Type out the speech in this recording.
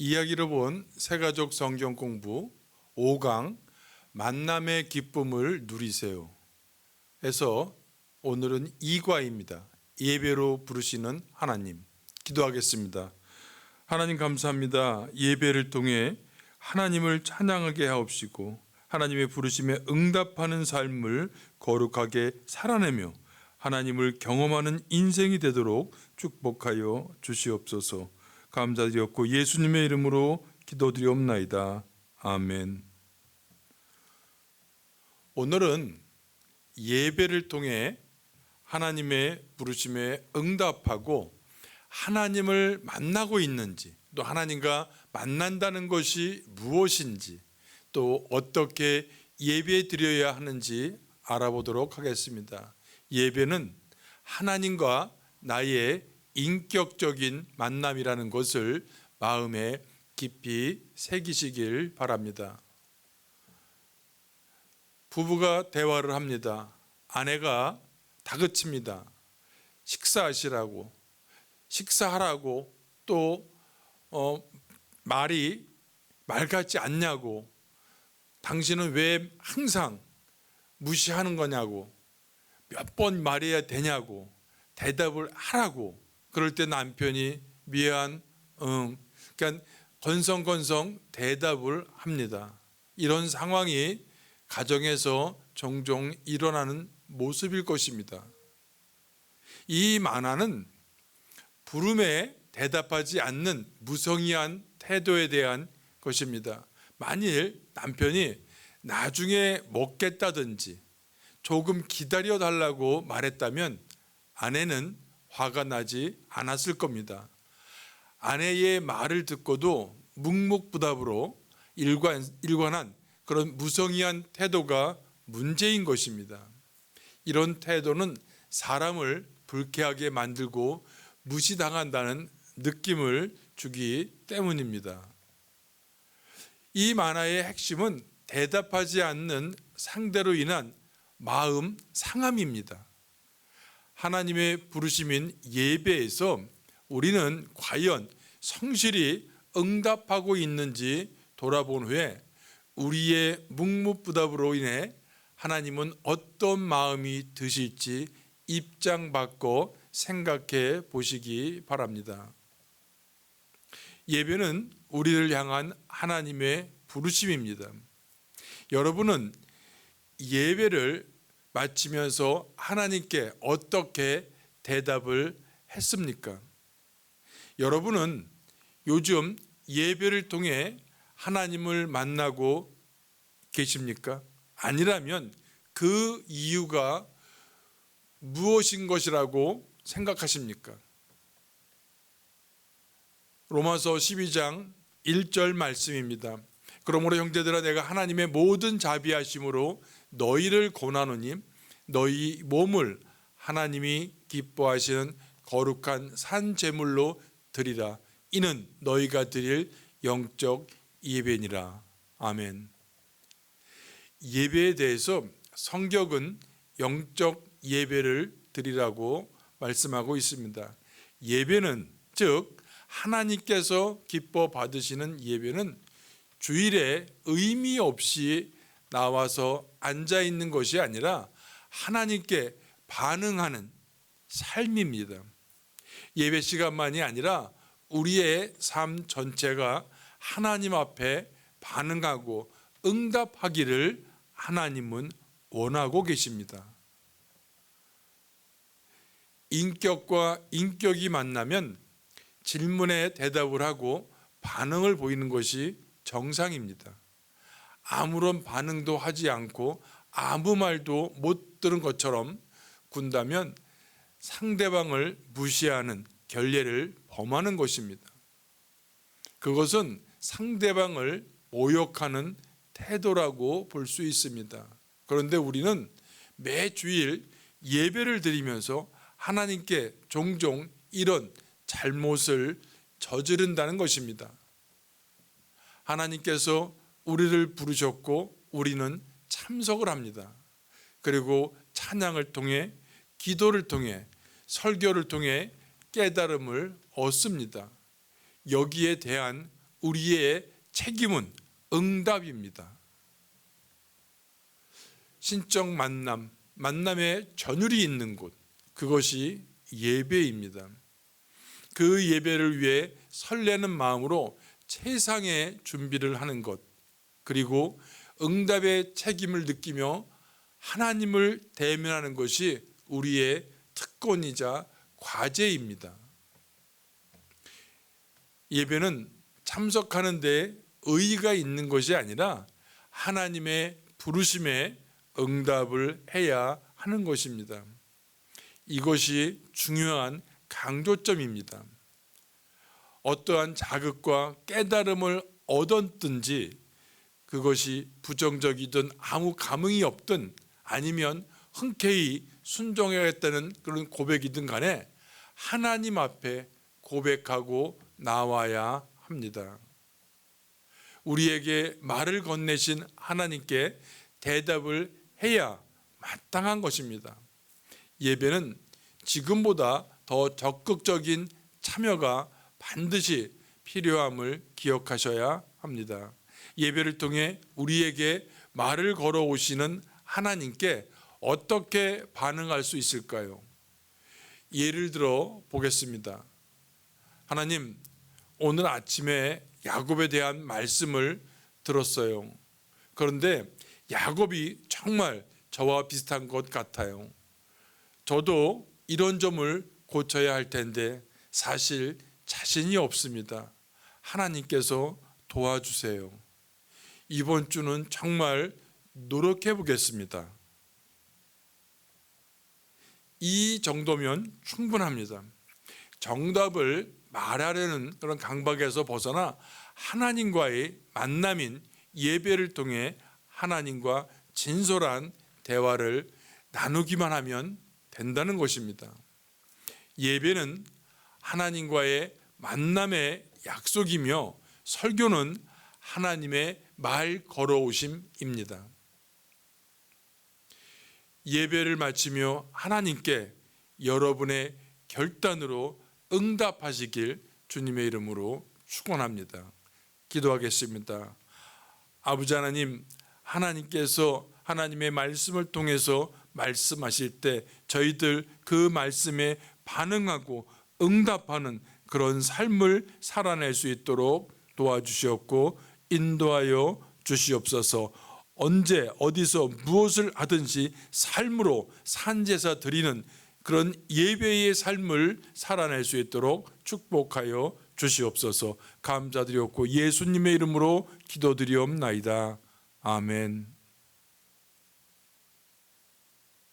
이야기로 본 새가족 성경 공부 5강 만남의 기쁨을 누리세요 에서 오늘은 2과입니다. 예배로 부르시는 하나님. 기도하겠습니다. 하나님 감사합니다. 예배를 통해 하나님을 찬양하게 하옵시고 하나님의 부르심에 응답하는 삶을 거룩하게 살아내며 하나님을 경험하는 인생이 되도록 축복하여 주시옵소서. 감사드렸고 예수님의 이름으로 기도드리옵나이다. 아멘. 오늘은 예배를 통해 하나님의 부르심에 응답하고 하나님을 만나고 있는지, 또 하나님과 만난다는 것이 무엇인지, 또 어떻게 예배 드려야 하는지 알아보도록 하겠습니다. 예배는 하나님과 나의 인격적인 만남이라는 것을 마음에 깊이 새기시길 바랍니다. 부부가 대화를 합니다. 아내가 다그칩니다. 식사하시라고, 식사하라고, 또 말이 말 같지 않냐고, 당신은 왜 항상 무시하는 거냐고, 몇 번 말해야 되냐고 대답을 하라고. 그럴 때 남편이 미안, 응, 그러니까 건성건성 대답을 합니다. 이런 상황이 가정에서 종종 일어나는 모습일 것입니다. 이 만화는 부름에 대답하지 않는 무성의한 태도에 대한 것입니다. 만일 남편이 나중에 먹겠다든지 조금 기다려 달라고 말했다면 아내는 화가 나지 않았을 겁니다. 아내의 말을 듣고도 묵묵부답으로 일관한 그런 무성의한 태도가 문제인 것입니다. 이런 태도는 사람을 불쾌하게 만들고 무시당한다는 느낌을 주기 때문입니다. 이 만화의 핵심은 대답하지 않는 상대로 인한 마음 상함입니다. 하나님의 부르심인 예배에서 우리는 과연 성실히 응답하고 있는지 돌아본 후에 우리의 묵묵부답으로 인해 하나님은 어떤 마음이 드실지 입장 바꿔 생각해 보시기 바랍니다. 예배는 우리를 향한 하나님의 부르심입니다. 여러분은 예배를 마치면서 하나님께 어떻게 대답을 했습니까? 여러분은 요즘 예배를 통해 하나님을 만나고 계십니까? 아니라면 그 이유가 무엇인 것이라고 생각하십니까? 로마서 12장 1절 말씀입니다. 그러므로 형제들아 내가 하나님의 모든 자비하심으로 너희를 권하노니 너희 몸을 하나님이 기뻐하시는 거룩한 산 제물로 드리라. 이는 너희가 드릴 영적 예배니라. 아멘. 예배에 대해서 성경은 영적 예배를 드리라고 말씀하고 있습니다. 예배는 즉 하나님께서 기뻐 받으시는 예배는 주일에 의미 없이 나와서 앉아 있는 것이 아니라 하나님께 반응하는 삶입니다. 예배 시간만이 아니라 우리의 삶 전체가 하나님 앞에 반응하고 응답하기를 하나님은 원하고 계십니다. 인격과 인격이 만나면 질문에 대답을 하고 반응을 보이는 것이 정상입니다. 아무런 반응도 하지 않고 아무 말도 못 들은 것처럼 군다면 상대방을 무시하는 결례를 범하는 것입니다. 그것은 상대방을 모욕하는 태도라고 볼 수 있습니다. 그런데 우리는 매 주일 예배를 드리면서 하나님께 종종 이런 잘못을 저지른다는 것입니다. 하나님께서 우리를 부르셨고 우리는 참석을 합니다. 그리고 찬양을 통해, 기도를 통해, 설교를 통해 깨달음을 얻습니다. 여기에 대한 우리의 책임은 응답입니다. 신적 만남, 만남의 전율이 있는 곳, 그것이 예배입니다. 그 예배를 위해 설레는 마음으로 최상의 준비를 하는 것, 그리고 응답의 책임을 느끼며 하나님을 대면하는 것이 우리의 특권이자 과제입니다. 예배는 참석하는 데 의의가 있는 것이 아니라 하나님의 부르심에 응답을 해야 하는 것입니다. 이것이 중요한 강조점입니다. 어떠한 자극과 깨달음을 얻었든지 그것이 부정적이든 아무 감흥이 없든 아니면 흔쾌히 순종해야겠다는 그런 고백이든 간에 하나님 앞에 고백하고 나와야 합니다. 우리에게 말을 건네신 하나님께 대답을 해야 마땅한 것입니다. 예배는 지금보다 더 적극적인 참여가 반드시 필요함을 기억하셔야 합니다. 예배를 통해 우리에게 말을 걸어오시는 하나님께 어떻게 반응할 수 있을까요? 예를 들어 보겠습니다. 하나님, 오늘 아침에 야곱에 대한 말씀을 들었어요. 그런데 야곱이 정말 저와 비슷한 것 같아요. 저도 이런 점을 고쳐야 할 텐데 사실 자신이 없습니다. 하나님께서 도와주세요. 이번 주는 정말 노력해 보겠습니다. 이 정도면 충분합니다. 정답을 말하려는 그런 강박에서 벗어나 하나님과의 만남인 예배를 통해 하나님과 진솔한 대화를 나누기만 하면 된다는 것입니다. 예배는 하나님과의 만남의 약속이며 설교는 하나님의 말 걸어오심입니다. 예배를 마치며 하나님께 여러분의 결단으로 응답하시길 주님의 이름으로 축원합니다. 기도하겠습니다. 아버지 하나님, 하나님께서 하나님의 말씀을 통해서 말씀하실 때 저희들 그 말씀에 반응하고 응답하는 그런 삶을 살아낼 수 있도록 도와주시옵고 인도하여 주시옵소서. 언제 어디서 무엇을 하든지 삶으로 산제사 드리는 그런 예배의 삶을 살아낼 수 있도록 축복하여 주시옵소서. 감사드렸고 예수님의 이름으로 기도드리옵나이다. 아멘.